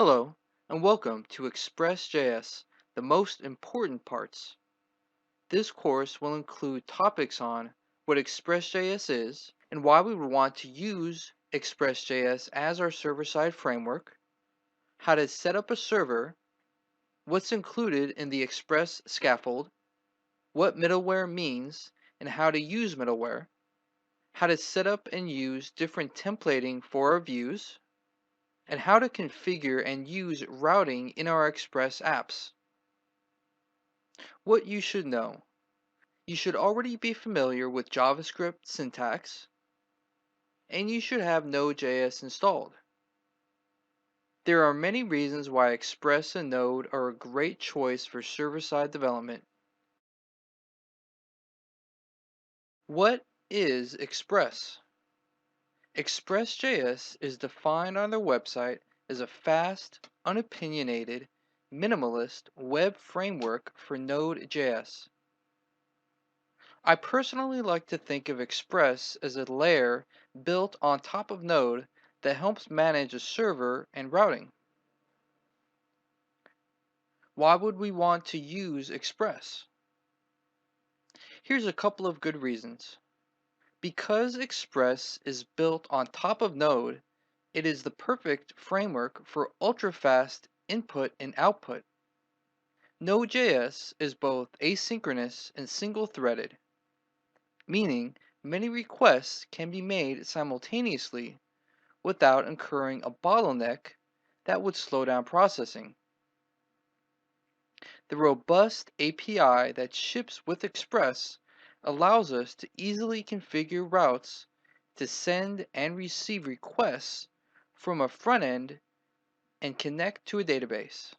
Hello, and welcome to Express.js, the most important parts. This course will include topics on what Express.js is and why we would want to use Express.js as our server-side framework, how to set up a server, what's included in the Express scaffold, what middleware means and how to use middleware, how to set up and use different templating for our views, and how to configure and use routing in our Express apps. What you should know. You should already be familiar with JavaScript syntax, and you should have Node.js installed. There are many reasons why Express and Node are a great choice for server-side development. What is Express? Express.js is defined on their website as a fast, unopinionated, minimalist web framework for Node.js. I personally like to think of Express as a layer built on top of Node that helps manage a server and routing. Why would we want to use Express? Here's a couple of good reasons. Because Express is built on top of Node, it is the perfect framework for ultra-fast input and output. Node.js is both asynchronous and single-threaded, meaning many requests can be made simultaneously without incurring a bottleneck that would slow down processing. The robust API that ships with Express allows us to easily configure routes to send and receive requests from a front end and connect to a database.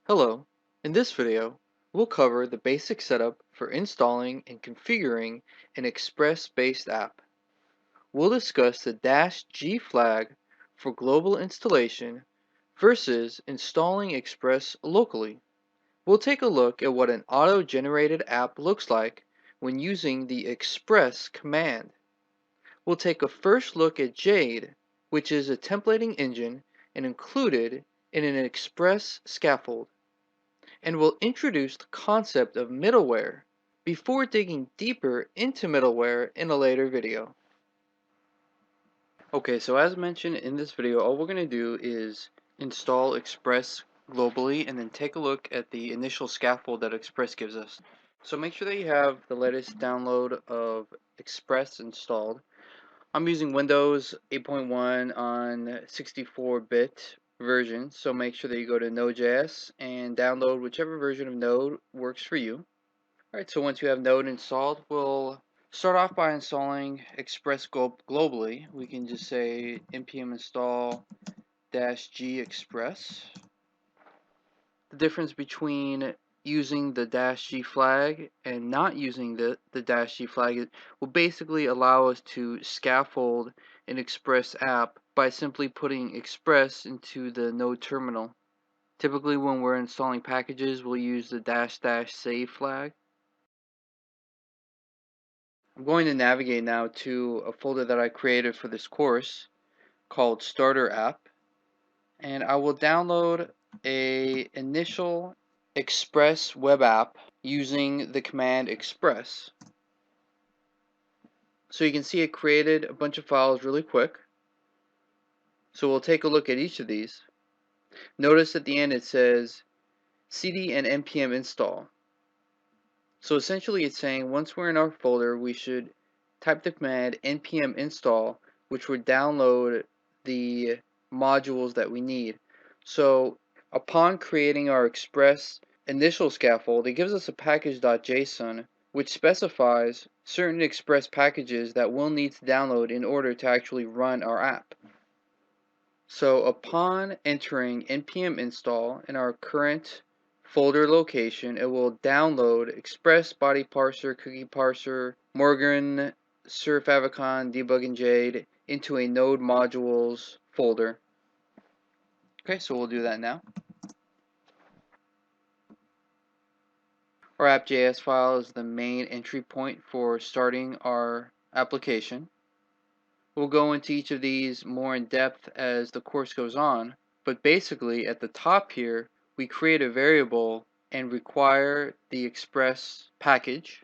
Hello, in this video, we'll cover the basic setup for installing and configuring an Express-based app. We'll discuss the -G flag for global installation versus installing Express locally. We'll take a look at what an auto-generated app looks like when using the Express command. We'll take a first look at Jade, which is a templating engine and included in an Express scaffold. And we'll introduce the concept of middleware before digging deeper into middleware in a later video. Okay, so as mentioned in this video, all we're going to do is install Express globally and then take a look at the initial scaffold that Express gives us. So make sure that you have the latest download of Express installed. I'm using Windows 8.1 on 64-bit version, so make sure that you go to Node.js and download whichever version of Node works for you. Alright, so once you have Node installed, we'll start off by installing Express globally. We can just say npm install -g express. The difference between using the -g flag and not using the -g flag will basically allow us to scaffold an Express app by simply putting Express into the Node terminal. Typically when we're installing packages, we'll use the --save flag. I'm going to navigate now to a folder that I created for this course called Starter App, and I will download a initial Express web app using the command express. So you can see it created a bunch of files really quick. So we'll take a look at each of these. Notice at the end it says cd and npm install. So essentially it's saying once we're in our folder, we should type the command npm install, which would download the modules that we need. So upon creating our Express initial scaffold, it gives us a package.json which specifies certain Express packages that we'll need to download in order to actually run our app. So upon entering npm install in our current folder location, it will download Express, Body Parser, Cookie Parser, Morgan, Surf Avicon, Debug, and Jade into a Node Modules folder. Okay, so we'll do that now. Our app.js file is the main entry point for starting our application. We'll go into each of these more in depth as the course goes on, but basically at the top here, we create a variable and require the Express package.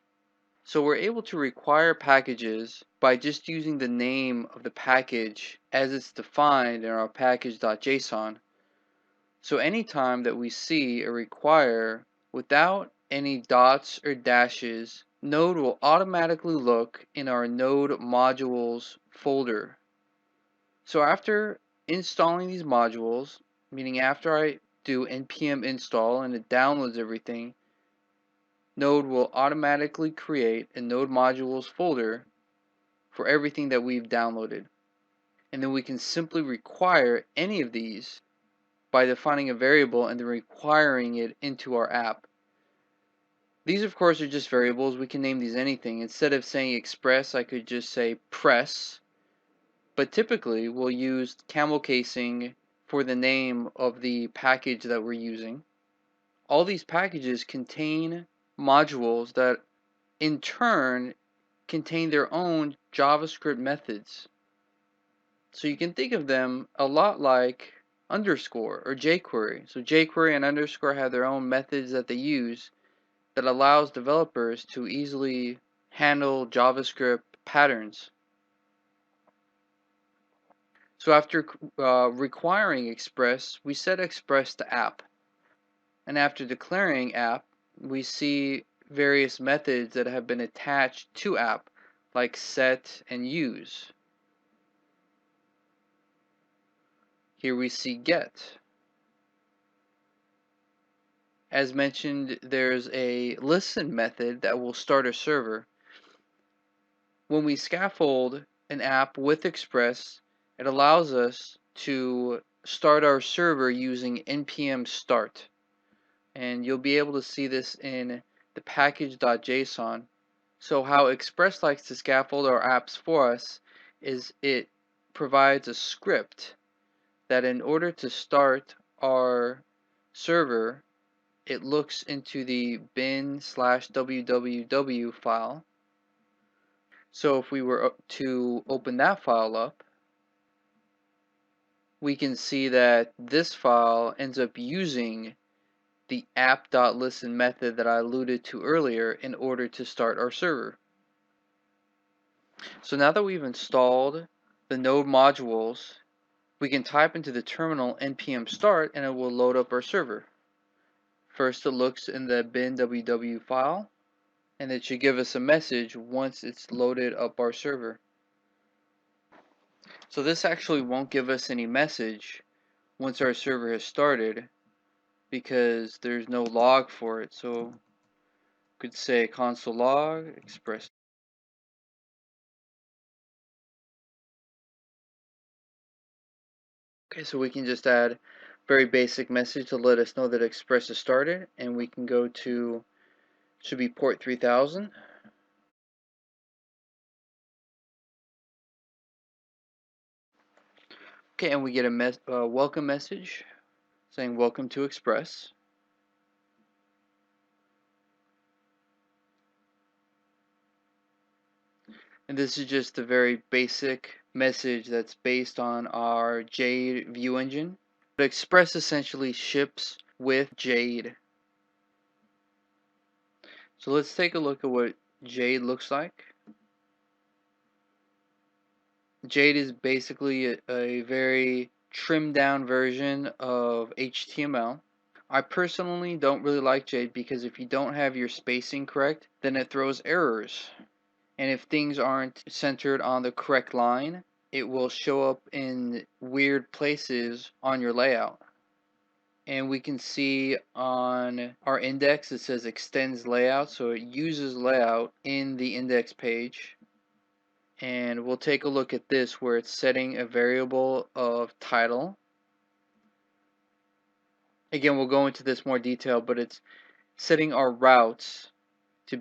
So we're able to require packages by just using the name of the package as it's defined in our package.json. So anytime that we see a require without any dots or dashes, Node will automatically look in our Node modules folder. So after installing these modules, meaning after I do npm install and it downloads everything, Node will automatically create a Node modules folder for everything that we've downloaded. And then we can simply require any of these by defining a variable and then requiring it into our app. These of course are just variables. We can name these anything. Instead of saying express, I could just say press, but typically we'll use camel casing for the name of the package that we're using. All these packages contain modules that in turn contain their own JavaScript methods. So you can think of them a lot like underscore or jQuery. So jQuery and underscore have their own methods that they use that allows developers to easily handle JavaScript patterns. So after requiring Express, we set Express to app. And after declaring app, we see various methods that have been attached to app, like set and use. Here we see get. As mentioned, there's a listen method that will start a server. When we scaffold an app with Express, it allows us to start our server using npm start. And you'll be able to see this in the package.json. So how Express likes to scaffold our apps for us is it provides a script that in order to start our server, it looks into the bin/www file. So if we were to open that file up, we can see that this file ends up using the app.listen method that I alluded to earlier in order to start our server. So now that we've installed the Node modules, we can type into the terminal npm start and it will load up our server. First it looks in the bin.www file, and it should give us a message once it's loaded up our server. So this actually won't give us any message once our server has started because there's no log for it. So could say console log express. Okay, so we can just add very basic message to let us know that Express is started, and we can go to, should be port 3000. Okay, and we get a welcome message saying welcome to Express. And this is just a very basic message that's based on our Jade view engine. But Express essentially ships with Jade. So let's take a look at what Jade looks like. Jade is basically a very trimmed down version of HTML. I personally don't really like Jade because if you don't have your spacing correct, then it throws errors. And if things aren't centered on the correct line, it will show up in weird places on your layout. And we can see on our index it says extends layout, so it uses layout in the index page. And we'll take a look at this where it's setting a variable of title. Again, we'll go into this more detail, but it's setting our routes to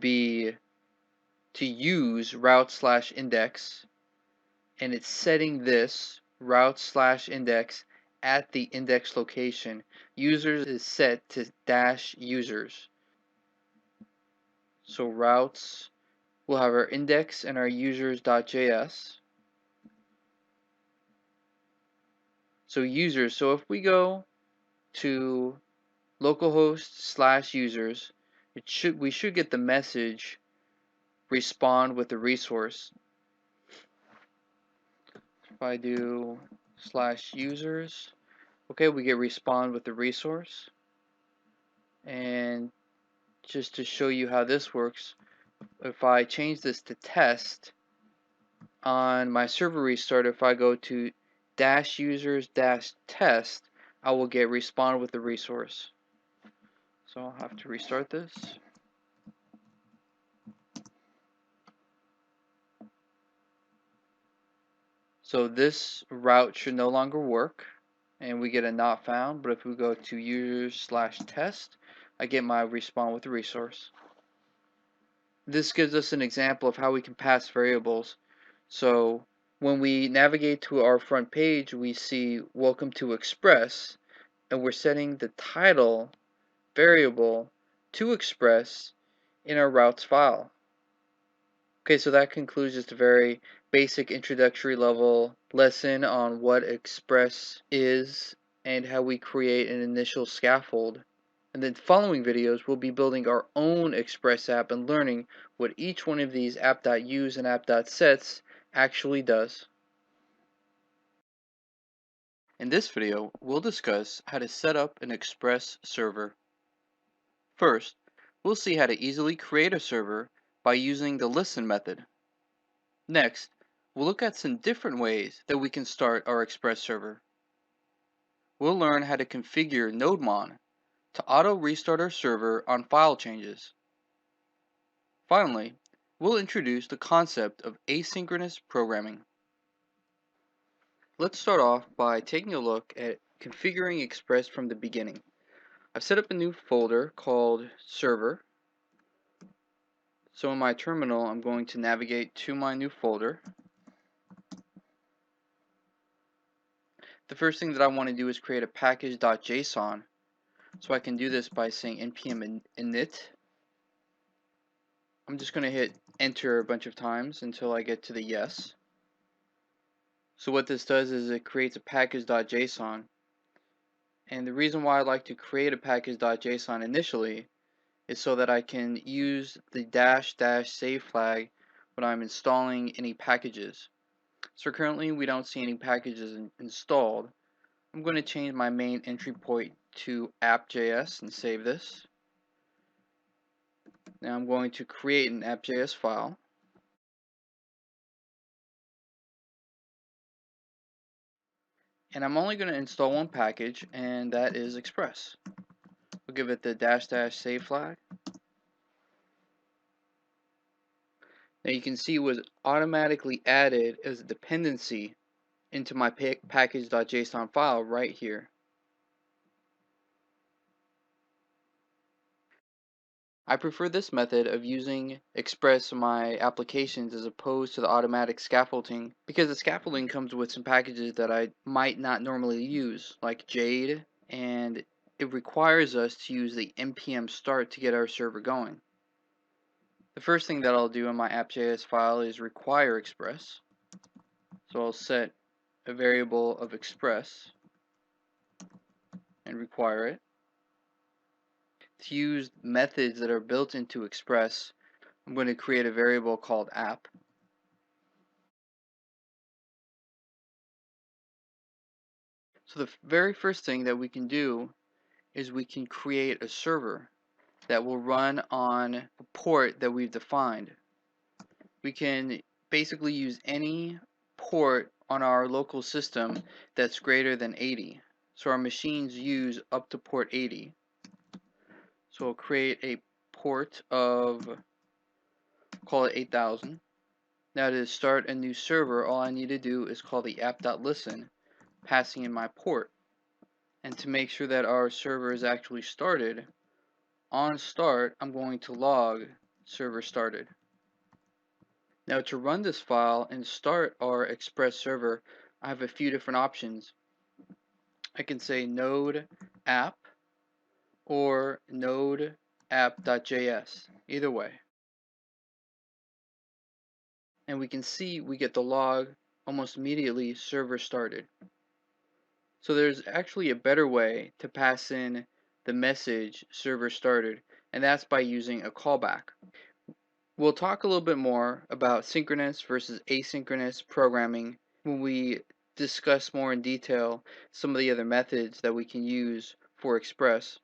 use route/index, and it's setting this route/index at the index location. Users is set to -users. So routes, we'll have our index and our users.js. So users, so if we go to localhost/users, we should get the message respond with the resource. If I do /users, okay, we get respond with the resource. And just to show you how this works, if I change this to test on my server restart, if I go to -users-test, I will get respond with the resource. So I'll have to restart this. So this route should no longer work and we get a not found, but if we go to users/test, I get my respond with the resource. This gives us an example of how we can pass variables. So when we navigate to our front page, we see welcome to Express, and we're setting the title variable to Express in our routes file. Okay, so that concludes just a very basic introductory level lesson on what Express is and how we create an initial scaffold. And then following videos, we'll be building our own Express app and learning what each one of these app.use and app.sets actually does. In this video, we'll discuss how to set up an Express server. First, we'll see how to easily create a server by using the listen method. Next, we'll look at some different ways that we can start our Express server. We'll learn how to configure NodeMon to auto restart our server on file changes. Finally, we'll introduce the concept of asynchronous programming. Let's start off by taking a look at configuring Express from the beginning. I've set up a new folder called Server. So in my terminal, I'm going to navigate to my new folder. The first thing that I want to do is create a package.json. So I can do this by saying npm init. I'm just going to hit enter a bunch of times until I get to the yes. So what this does is it creates a package.json. And the reason why I like to create a package.json initially is so that I can use the -- save flag when I'm installing any packages. So currently we don't see any packages installed. I'm going to change my main entry point to app.js and save this. Now I'm going to create an app.js file. And I'm only going to install one package, and that is Express. We'll give it the -- save flag. Now you can see it was automatically added as a dependency into my package.json file right here. I prefer this method of using Express in my applications as opposed to the automatic scaffolding because the scaffolding comes with some packages that I might not normally use, like Jade, and it requires us to use the npm start to get our server going. The first thing that I'll do in my app.js file is require Express. So I'll set a variable of Express and require it. To use methods that are built into Express, I'm going to create a variable called app. So the very first thing that we can do is we can create a server that will run on a port that we've defined. We can basically use any port on our local system that's greater than 80. So our machines use up to port 80. So we'll create a port of, call it 8000. Now to start a new server, all I need to do is call the app.listen, passing in my port. And to make sure that our server is actually started, on start, I'm going to log server started. Now to run this file and start our Express server, I have a few different options. I can say node app or node app.js, either way. And we can see we get the log almost immediately server started. So there's actually a better way to pass in the message server started, and that's by using a callback. We'll talk a little bit more about synchronous versus asynchronous programming when we discuss more in detail some of the other methods that we can use for Express.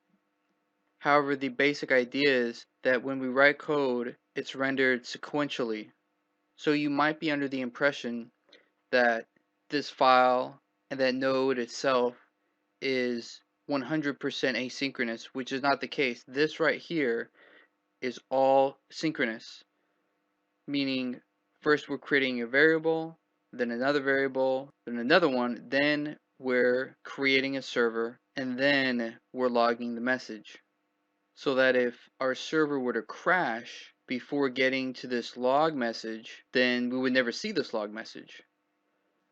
However, the basic idea is that when we write code, it's rendered sequentially. So you might be under the impression that this file and that node itself is 100% asynchronous, which is not the case. This right here is all synchronous, meaning first we're creating a variable, then another one, then we're creating a server, and then we're logging the message. So that if our server were to crash before getting to this log message, then we would never see this log message.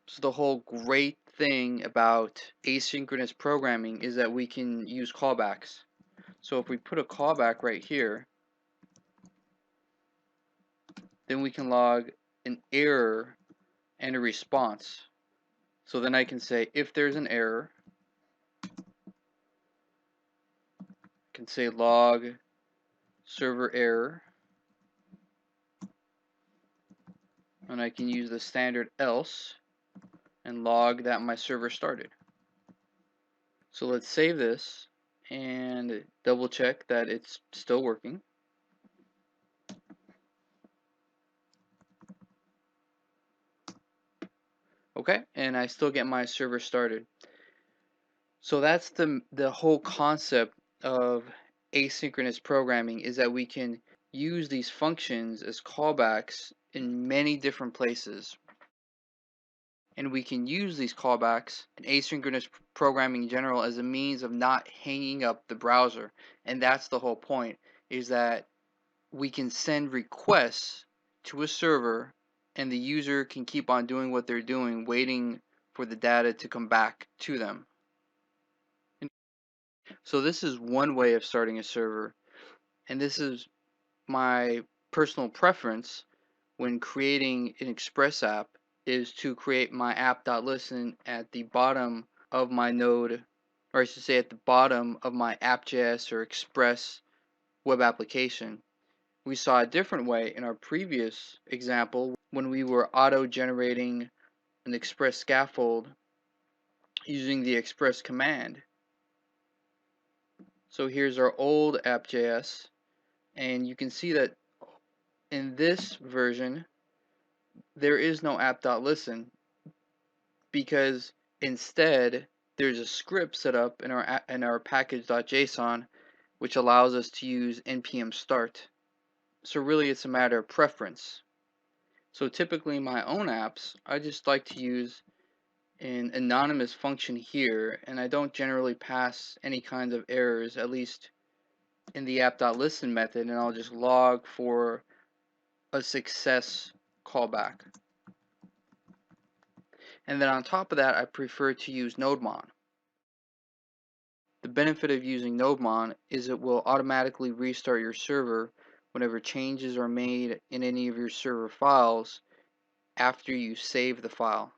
So the whole great thing about asynchronous programming is that we can use callbacks. So if we put a callback right here, then we can log an error and a response. So then I can say if there's an error, I can say log server error, and I can use the standard else and log that my server started. So let's save this and double check that it's still working. Okay, and I still get my server started. So that's the whole concept of asynchronous programming, is that we can use these functions as callbacks in many different places. And we can use these callbacks in asynchronous programming in general as a means of not hanging up the browser. And that's the whole point, is that we can send requests to a server and the user can keep on doing what they're doing, waiting for the data to come back to them. So this is one way of starting a server, and this is my personal preference when creating an Express app, is to create my app.listen at the bottom of my node, or I should say at the bottom of my app.js or Express web application. We saw a different way in our previous example when we were auto-generating an Express scaffold using the Express command. So here's our old app.js, and you can see that in this version there is no app.listen, because instead there's a script set up in our package.json which allows us to use npm start. So really it's a matter of preference. So typically in my own apps I just like to use an anonymous function here, and I don't generally pass any kinds of errors, at least in the app.listen method, and I'll just log for a success callback. And then on top of that, I prefer to use nodemon. The benefit of using nodemon is it will automatically restart your server whenever changes are made in any of your server files after you save the file.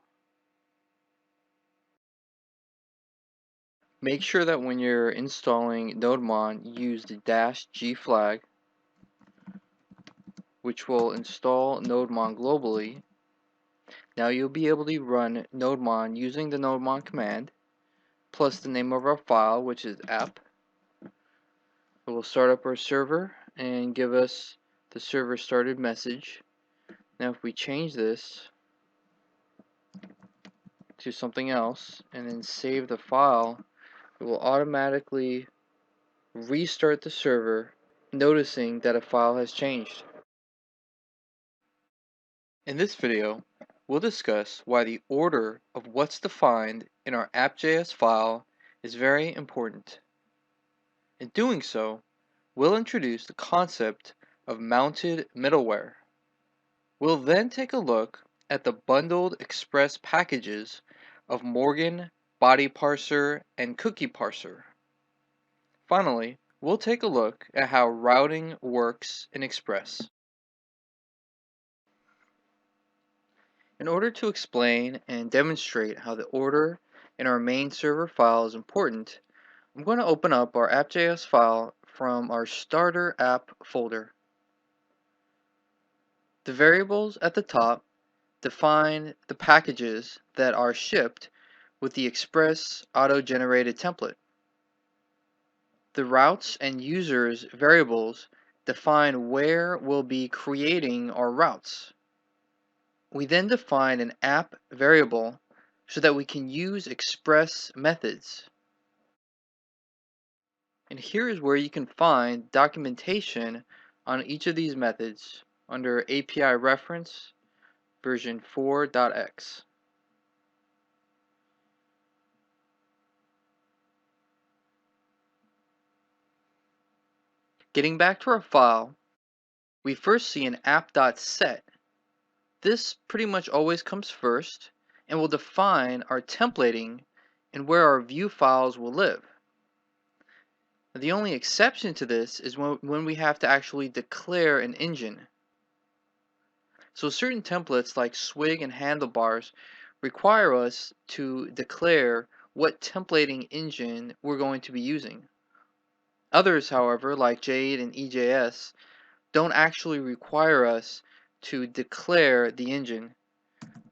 Make sure that when you're installing nodemon, you use the -g flag, which will install nodemon globally. Now you'll be able to run nodemon using the nodemon command plus the name of our file, which is app. It will start up our server and give us the server started message. Now if we change this to something else and then save the file, it will automatically restart the server, noticing that a file has changed. In this video, we'll discuss why the order of what's defined in our app.js file is very important. In doing so, we'll introduce the concept of mounted middleware. We'll then take a look at the bundled Express packages of Morgan, Body Parser, and Cookie Parser. Finally, we'll take a look at how routing works in Express. In order to explain and demonstrate how the order in our main server file is important, I'm going to open up our app.js file from our starter app folder. The variables at the top define the packages that are shipped with the Express auto-generated template. The routes and users variables define where we'll be creating our routes. We then define an app variable so that we can use Express methods. And here is where you can find documentation on each of these methods under API reference version 4.x. Getting back to our file, we first see an app.set. This pretty much always comes first and will define our templating and where our view files will live. The only exception to this is when we have to actually declare an engine. So certain templates like swig and handlebars require us to declare what templating engine we're going to be using. Others, however, like Jade and EJS, don't actually require us to declare the engine.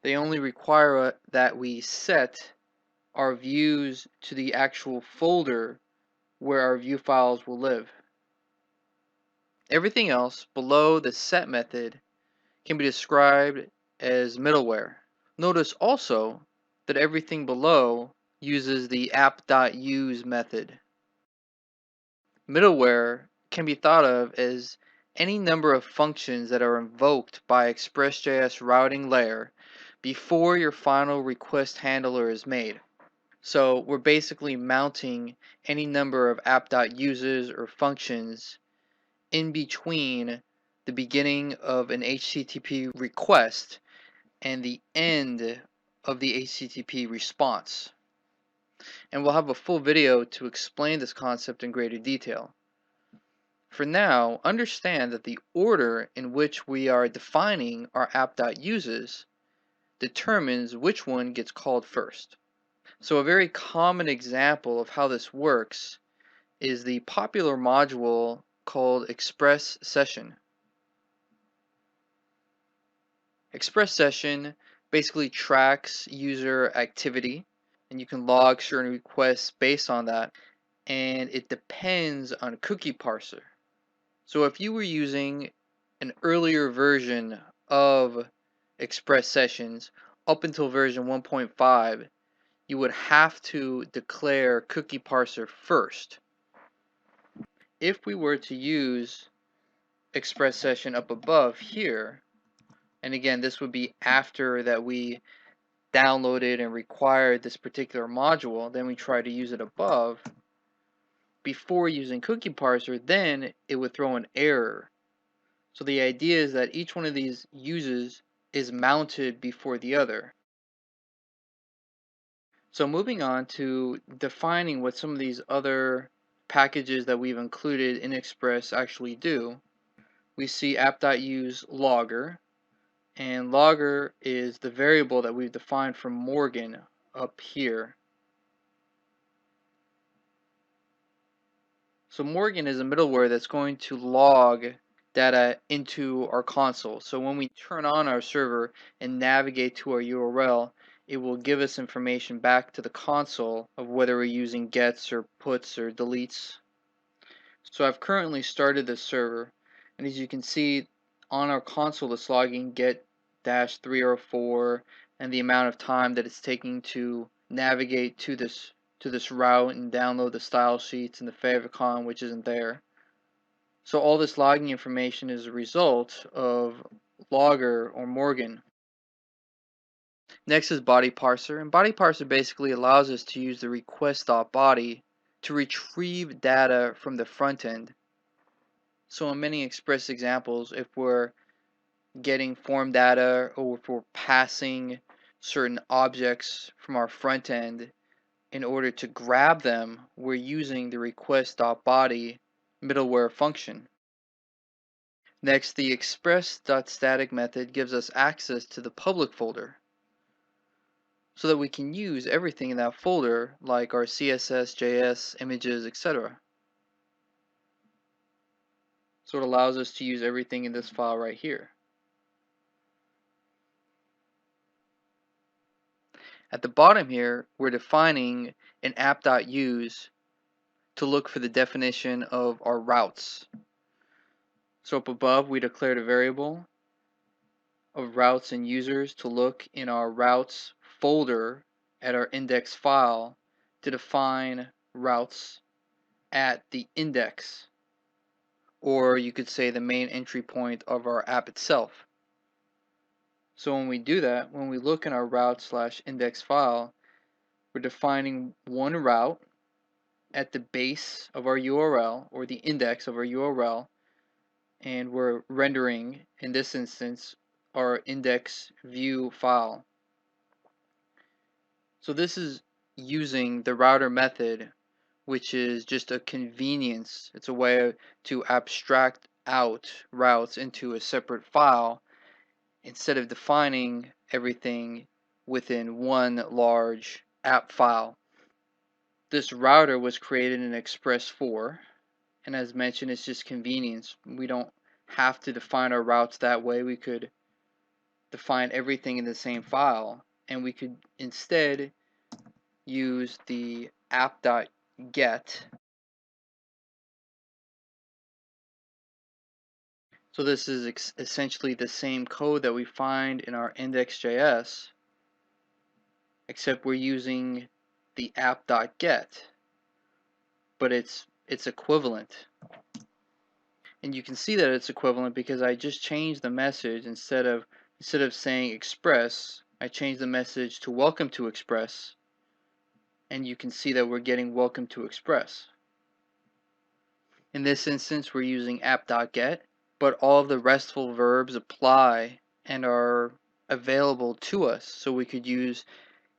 They only require that we set our views to the actual folder where our view files will live. Everything else below the set method can be described as middleware. Notice also that everything below uses the app.use method. Middleware can be thought of as any number of functions that are invoked by Express.js routing layer before your final request handler is made. So we're basically mounting any number of app.uses or functions in between the beginning of an HTTP request and the end of the HTTP response. And we'll have a full video to explain this concept in greater detail. For now, understand that the order in which we are defining our app.uses determines which one gets called first. So a very common example of how this works is the popular module called Express Session. Express Session basically tracks user activity, and you can log certain requests based on that, and it depends on cookie parser. So if you were using an earlier version of Express Sessions up until version 1.5, you would have to declare cookie parser first. If we were to use Express Session up above here, and again this would be after that we downloaded and required this particular module, then we try to use it above before using cookie parser, then it would throw an error. So the idea is that each one of these uses is mounted before the other. So moving on to defining what some of these other packages that we've included in Express actually do, we see app.use logger, and logger is the variable that we've defined from Morgan up here. So Morgan is a middleware that's going to log data into our console. So when we turn on our server and navigate to our URL, it will give us information back to the console of whether we're using gets or puts or deletes. So I've currently started this server, and as you can see on our console it's logging get-304 and the amount of time that it's taking to navigate to this route and download the style sheets and the favicon, which isn't there. So all this logging information is a result of logger or Morgan. Next is body parser, and body parser basically allows us to use the request.body to retrieve data from the front end. So in many Express examples, if we're getting form data or if we're passing certain objects from our front end, in order to grab them, we're using the request.body middleware function. Next, the express.static method gives us access to the public folder. so that we can use everything in that folder, like our CSS, JS, images, etc. So it allows us to use everything in this file right here. At the bottom here, we're defining an app.use to look for the definition of our routes. So up above, we declared a variable of routes and users to look in our routes folder at our index file to define routes at the index, or you could say the main entry point of our app itself. So when we do that, when we look in our route/index file, we're defining one route at the base of our URL or the index of our URL, and we're rendering, in this instance, our index view file. So this is using the router method, which is just a convenience. It's a way to abstract out routes into a separate file instead of defining everything within one large app file. This router was created in Express 4, and as mentioned, it's just convenience. We don't have to define our routes that way. We could define everything in the same file, and we could instead use the app.get. So this is essentially the same code that we find in our index.js, except we're using the app.get, but it's equivalent. And you can see that it's equivalent because I just changed the message. Instead of saying Express, I changed the message to Welcome to Express, and you can see that we're getting Welcome to Express. In this instance, we're using app.get, but all of the RESTful verbs apply and are available to us, so we could use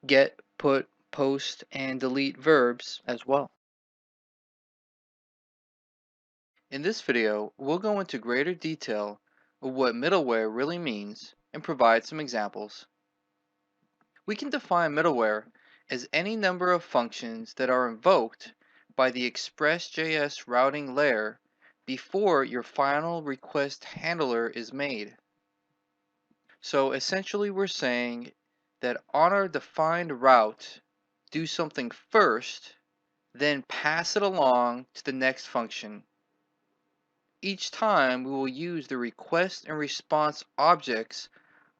get, put, post, and delete verbs as well. In this video, we'll go into greater detail of what middleware really means and provide some examples. We can define middleware as any number of functions that are invoked by the Express.js routing layer before your final request handler is made. So essentially we're saying that on our defined route, do something first, then pass it along to the next function. Each time we will use the request and response objects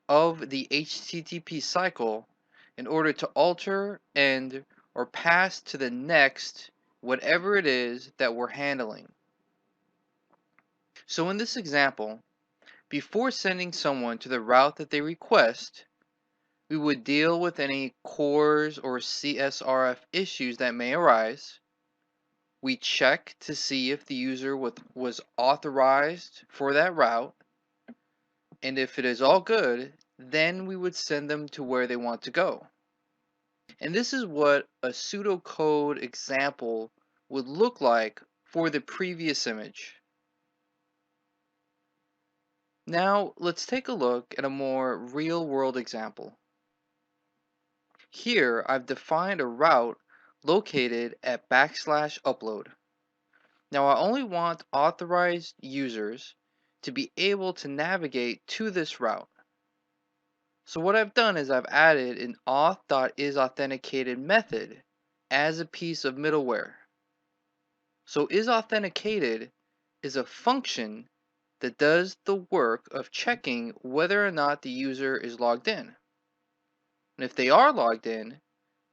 of the HTTP cycle in order to alter and or pass to the next whatever it is that we're handling. So in this example, before sending someone to the route that they request, we would deal with any CORS or CSRF issues that may arise. We check to see if the user was authorized for that route, and if it is all good, then we would send them to where they want to go. And this is what a pseudocode example would look like for the previous image. Now let's take a look at a more real-world example. Here I've defined a route located at \upload. Now I only want authorized users to be able to navigate to this route. So what I've done is I've added an auth.isAuthenticated method as a piece of middleware. So isAuthenticated is a function that does the work of checking whether or not the user is logged in. And if they are logged in,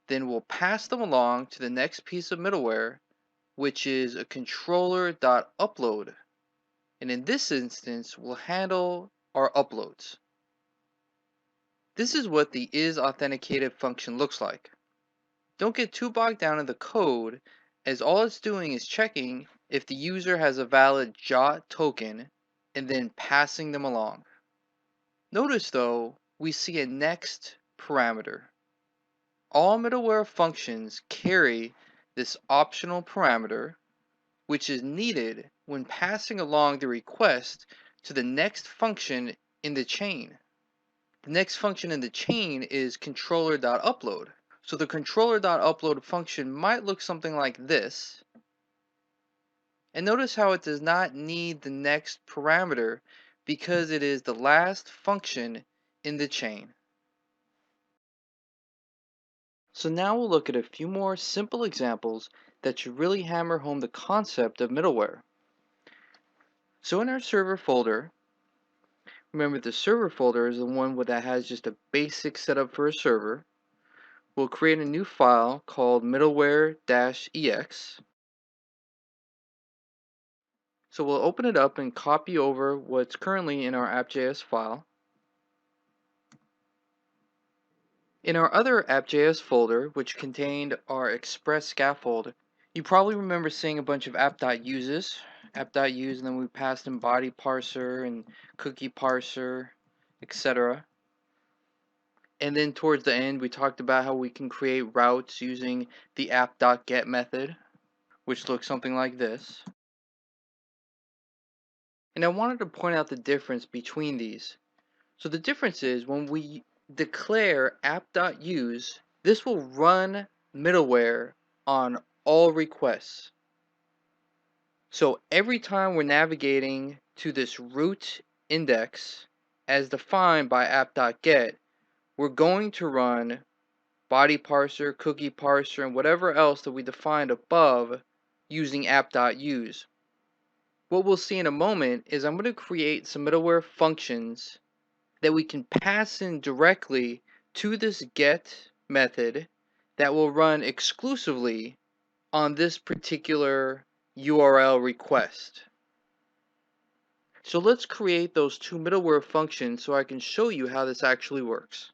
then we'll pass them along to the next piece of middleware, which is a controller.upload. And in this instance, we'll handle our uploads. This is what the isAuthenticated function looks like. Don't get too bogged down in the code, as all it's doing is checking if the user has a valid JOT token and then passing them along. Notice though, we see a next parameter. All middleware functions carry this optional parameter, which is needed when passing along the request to the next function in the chain. The next function in the chain is controller.upload. So the controller.upload function might look something like this. And notice how it does not need the next parameter because it is the last function in the chain. So now we'll look at a few more simple examples that should really hammer home the concept of middleware. So in our server folder, remember the server folder is the one that has just a basic setup for a server. We'll create a new file called middleware-ex. So we'll open it up and copy over what's currently in our app.js file. In our other app.js folder, which contained our Express scaffold, you probably remember seeing a bunch of app.uses, app.use, and then we passed in body parser and cookie parser, etc. And then towards the end, we talked about how we can create routes using the app.get method, which looks something like this. And I wanted to point out the difference between these. So the difference is when we declare app.use, this will run middleware on all requests. So every time we're navigating to this root index as defined by app.get, we're going to run body parser, cookie parser, and whatever else that we defined above using app.use. What we'll see in a moment is I'm going to create some middleware functions that we can pass in directly to this get method that will run exclusively on this particular URL request. So let's create those two middleware functions so I can show you how this actually works.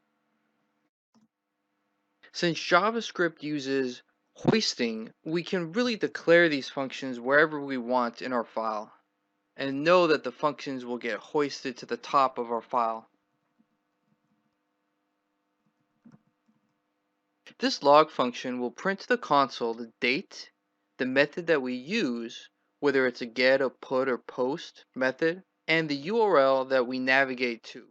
Since JavaScript uses hoisting, we can really declare these functions wherever we want in our file and know that the functions will get hoisted to the top of our file. This log function will print to the console the date, the method that we use, whether it's a get, a put, or post method, and the URL that we navigate to.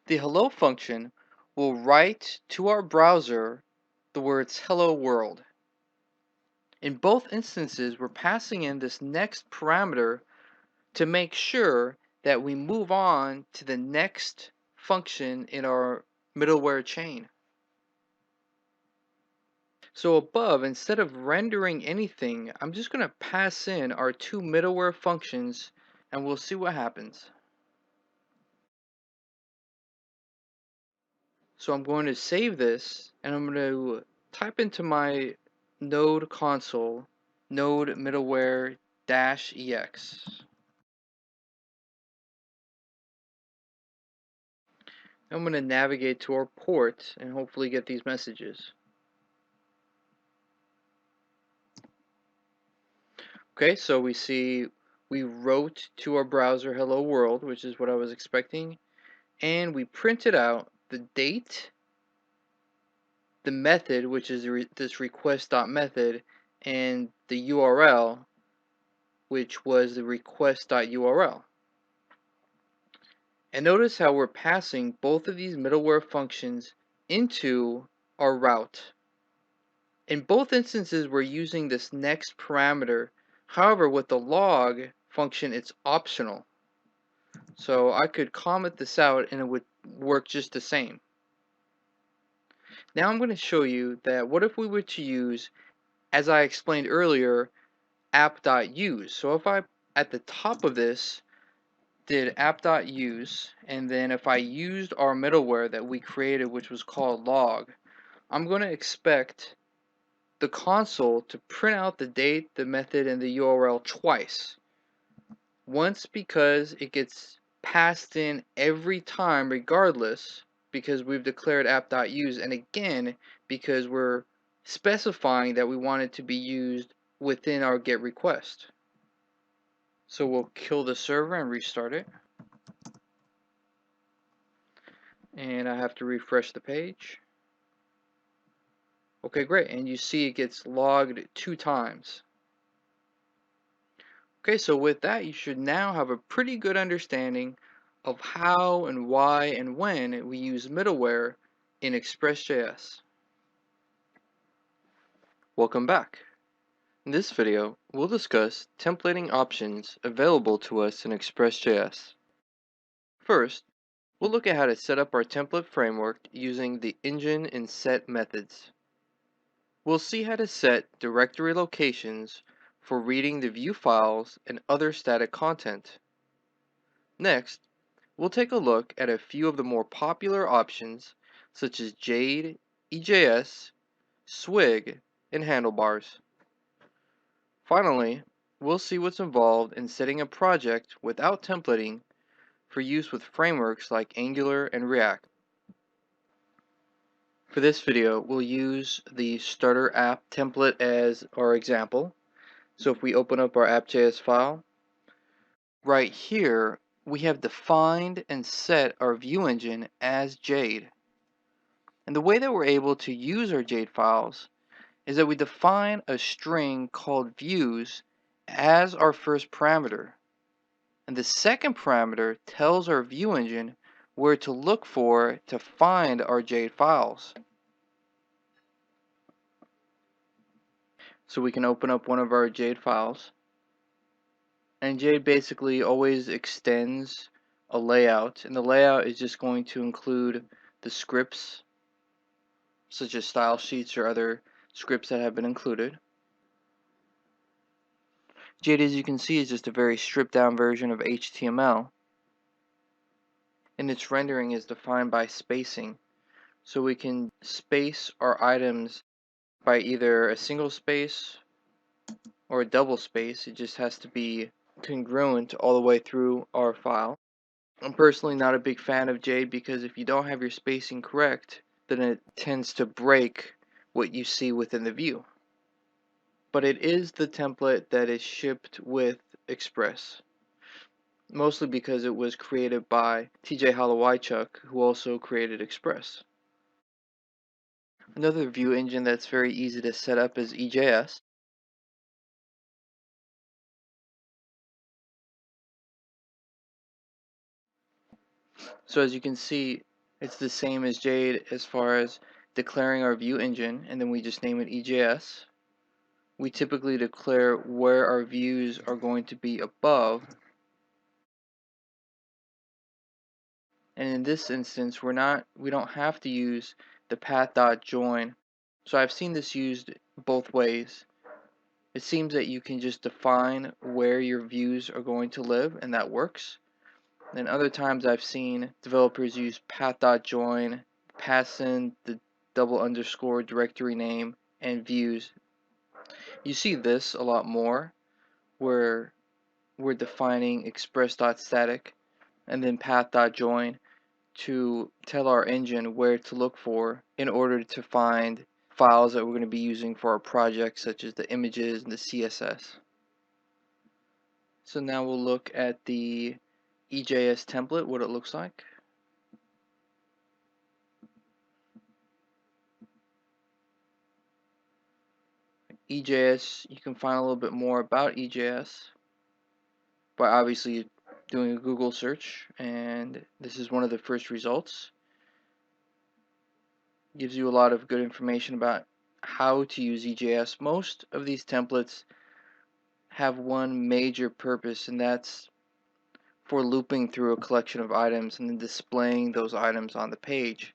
The hello function will write to our browser the words hello world. In both instances, we're passing in this next parameter to make sure that we move on to the next function in our middleware chain. So above, instead of rendering anything, I'm just going to pass in our two middleware functions and we'll see what happens. So I'm going to save this and I'm going to type into my Node console node middleware-ex. I'm going to navigate to our port and hopefully get these messages. Okay, so we see we wrote to our browser hello world, which is what I was expecting, and we printed out the date, the method, which is this request.method, and the URL, which was the request.url. And notice how we're passing both of these middleware functions into our route. In both instances, we're using this next parameter. However, with the log function, it's optional. So I could comment this out and it would work just the same. Now I'm going to show you that what if we were to use, as I explained earlier, app.use. So if I, at the top of this, did app.use, and then if I used our middleware that we created, which was called log, I'm going to expect the console to print out the date, the method, and the URL twice. Once because it gets passed in every time regardless, because we've declared app.use, and again because we're specifying that we want it to be used within our get request. So we'll kill the server and restart it. And I have to refresh the page. Okay, great. And you see it gets logged 2 times. Okay, so with that, you should now have a pretty good understanding of how and why and when we use middleware in Express.js. Welcome back. In this video, we'll discuss templating options available to us in Express.js. First, we'll look at how to set up our template framework using the engine and set methods. We'll see how to set directory locations for reading the view files and other static content. Next, we'll take a look at a few of the more popular options such as Jade, EJS, Swig, and Handlebars. Finally, we'll see what's involved in setting a project without templating for use with frameworks like Angular and React. For this video, we'll use the starter app template as our example. So if we open up our app.js file, right here, we have defined and set our view engine as Jade. And the way that we're able to use our Jade files is that we define a string called views as our first parameter. And the second parameter tells our view engine where to look for to find our Jade files. So we can open up one of our Jade files. And Jade basically always extends a layout. And the layout is just going to include the scripts, such as style sheets or other scripts that have been included. Jade, as you can see, is just a very stripped down version of HTML. And its rendering is defined by spacing. So we can space our items by either a single space or a double space. It just has to be congruent all the way through our file. I'm personally not a big fan of Jade because if you don't have your spacing correct, then it tends to break what you see within the view. But it is the template that is shipped with Express, mostly because it was created by TJ Holowaychuk, who also created Express. Another view engine that's very easy to set up is EJS. So as you can see, it's the same as Jade as far as declaring our view engine, and then we just name it EJS. We typically declare where our views are going to be above. And in this instance, we don't have to use the path.join. So I've seen this used both ways. It seems that you can just define where your views are going to live, and that works. And other times I've seen developers use path.join, pass in the double underscore directory name and views. You see this a lot more where we're defining express.static and then path.join to tell our engine where to look for in order to find files that we're going to be using for our project, such as the images and the CSS. So now we'll look at the EJS template, what it looks like. EJS, you can find a little bit more about EJS by obviously doing a Google search, and this is one of the first results. Gives you a lot of good information about how to use EJS. Most of these templates have one major purpose, and that's for looping through a collection of items and then displaying those items on the page.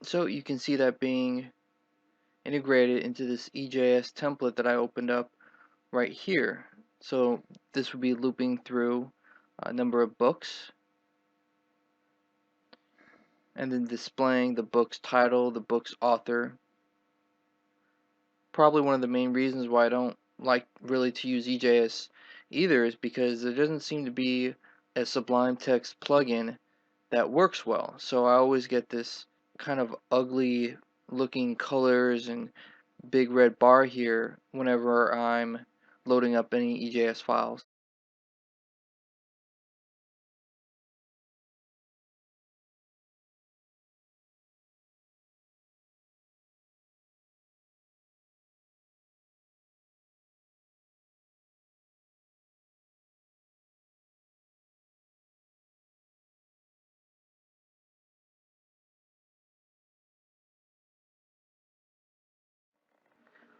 So you can see that being integrated into this EJS template that I opened up right here. So this would be looping through a number of books and then displaying the book's title, the book's author. Probably one of the main reasons why I don't like really to use EJS either is because there doesn't seem to be a Sublime Text plugin that works well. So I always get this kind of ugly looking colors and big red bar here whenever I'm loading up any EJS files.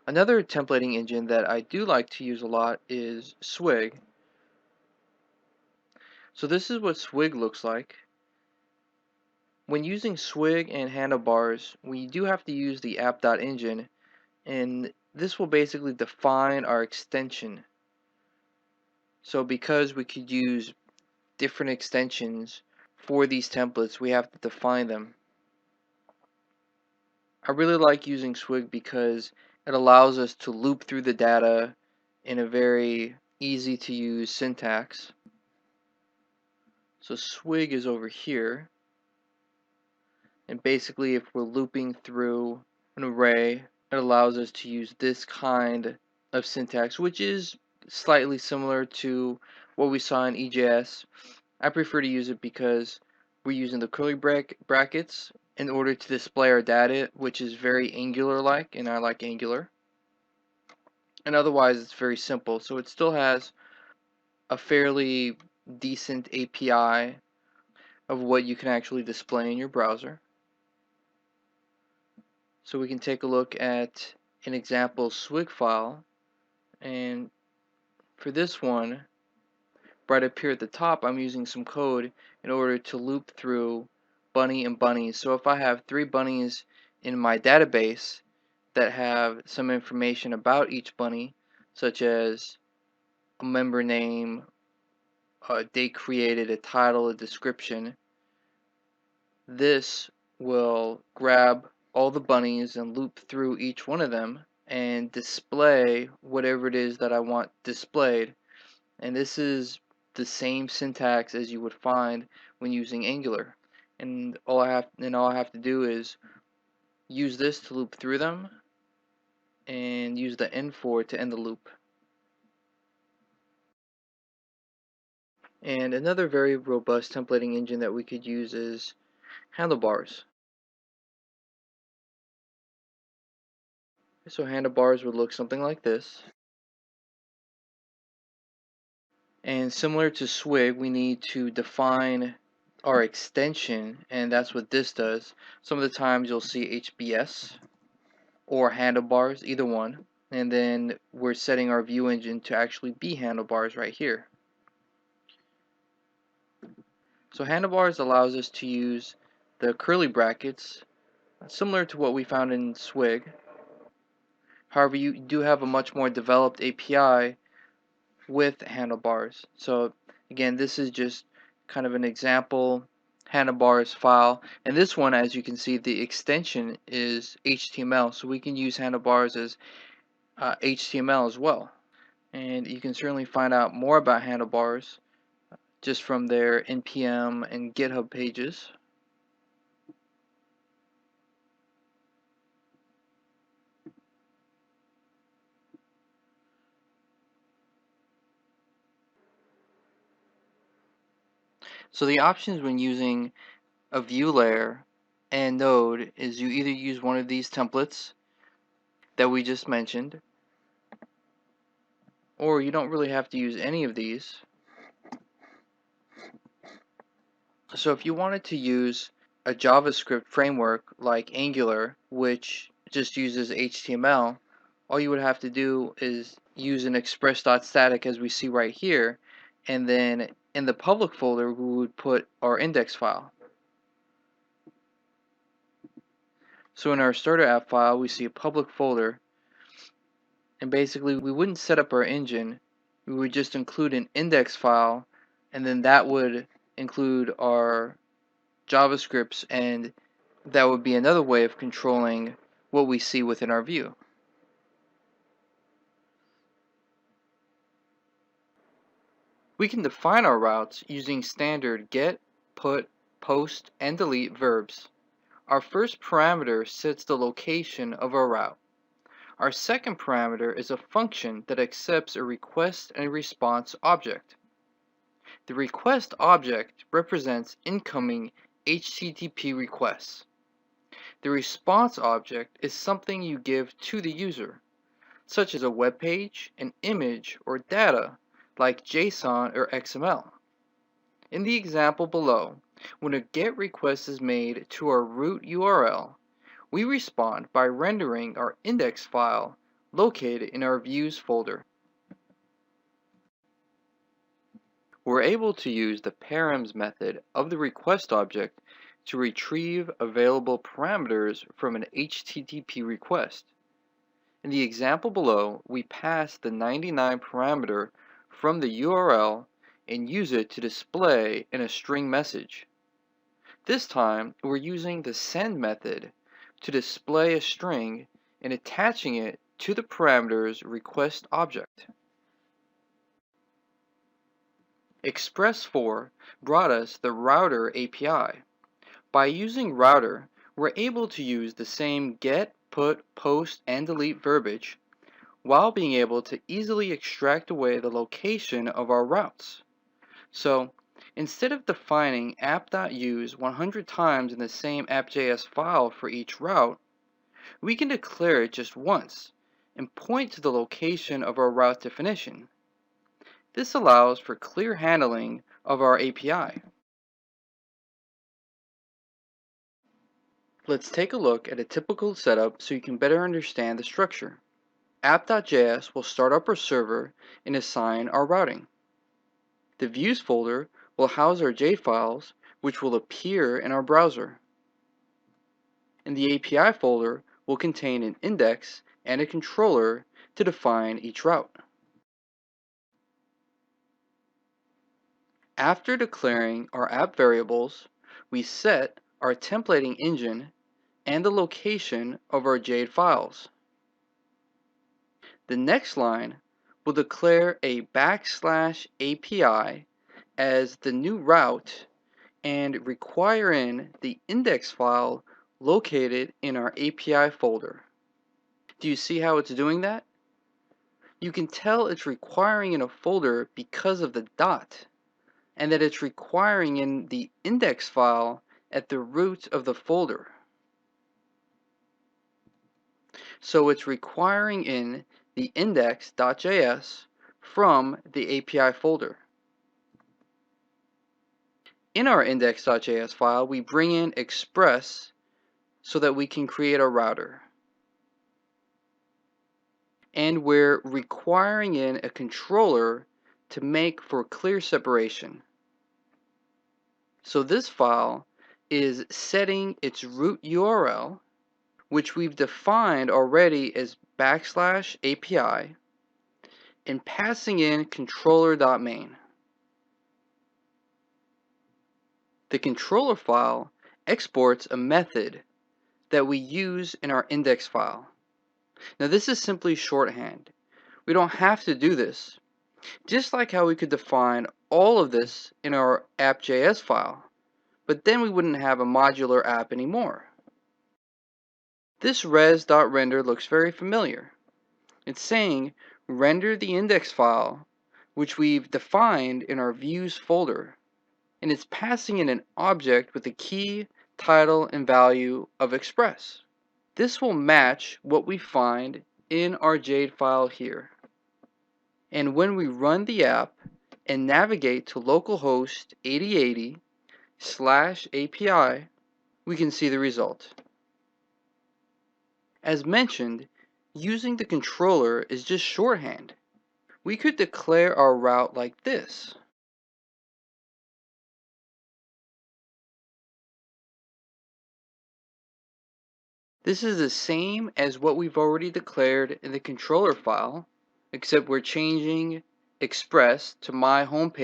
Another templating engine that I do like to use a lot is Swig. So this is what Swig looks like. When using Swig and handlebars, we do have to use the app.engine, and this will basically define our extension. So because we could use different extensions for these templates, we have to define them. I really like using Swig because it allows us to loop through the data in a very easy to use syntax. So Swig is over here, and basically if we're looping through an array, it allows us to use this kind of syntax, which is slightly similar to what we saw in EJS. I prefer to use it because we're using the curly brackets in order to display our data, which is very Angular-like, and I like Angular. And otherwise, it's very simple. So it still has a fairly decent API of what you can actually display in your browser. So we can take a look at an example Swig file, and for this one, right up here at the top, I'm using some code in order to loop through bunny and bunnies. So if I have 3 bunnies in my database that have some information about each bunny, such as a member name, a date created, a title, a description, this will grab all the bunnies and loop through each one of them and display whatever it is that I want displayed. And this is the same syntax as you would find when using Angular. And all I have to do is use this to loop through them and use the end for to end the loop. And another very robust templating engine that we could use is handlebars. So handlebars would look something like this. And similar to Swig, we need to define our extension, and that's what this does. Some of the times you'll see HBS or handlebars, either one. And then we're setting our view engine to actually be handlebars right here. So handlebars allows us to use the curly brackets, similar to what we found in Swig. However, you do have a much more developed API with handlebars. So again, this is just kind of an example handlebars file, and this one, as you can see, the extension is HTML, so we can use handlebars as HTML as well. And you can certainly find out more about handlebars just from their npm and GitHub pages. So the options when using a view layer and Node is you either use one of these templates that we just mentioned, or you don't really have to use any of these. So if you wanted to use a JavaScript framework like Angular, which just uses HTML, all you would have to do is use an express.static as we see right here, and then in the public folder we would put our index file. So in our starter app file we see a public folder, and basically we wouldn't set up our engine, we would just include an index file, and then that would include our JavaScripts, and that would be another way of controlling what we see within our view. We can define our routes using standard get, put, post, and delete verbs. Our first parameter sets the location of our route. Our second parameter is a function that accepts a request and response object. The request object represents incoming HTTP requests. The response object is something you give to the user, such as a web page, an image, or data like JSON or XML. In the example below, when a GET request is made to our root URL, we respond by rendering our index file located in our views folder. We're able to use the params method of the request object to retrieve available parameters from an HTTP request. In the example below, we pass the 99 parameter from the URL and use it to display in a string message. This time, we're using the send method to display a string and attaching it to the parameter's request object. Express 4 brought us the router API. By using router, we're able to use the same get, put, post, and delete verbiage while being able to easily extract away the location of our routes. So, instead of defining app.use 100 times in the same app.js file for each route, we can declare it just once and point to the location of our route definition. This allows for clear handling of our API. Let's take a look at a typical setup so you can better understand the structure. App.js will start up our server and assign our routing. The views folder will house our J files, which will appear in our browser. And the API folder will contain an index and a controller to define each route. After declaring our app variables, we set our templating engine and the location of our Jade files. The next line will declare a \API as the new route and require in the index file located in our API folder. Do you see how it's doing that? You can tell it's requiring in a folder because of the dot, and that it's requiring in the index file at the root of the folder. So it's requiring in the index.js from the API folder. In our index.js file, we bring in Express so that we can create a router. And we're requiring in a controller to make for clear separation. So this file is setting its root URL, which we've defined already as \API, and passing in controller.main. The controller file exports a method that we use in our index file. Now this is simply shorthand. We don't have to do this. Just like how we could define all of this in our app.js file, but then we wouldn't have a modular app anymore. This res.render looks very familiar. It's saying render the index file, which we've defined in our views folder, and it's passing in an object with the key, title, and value of Express. This will match what we find in our Jade file here. And when we run the app and navigate to localhost 8080/API, we can see the result. As mentioned, using the controller is just shorthand. We could declare our route like this. This is the same as what we've already declared in the controller file, except we're changing Express to my home page.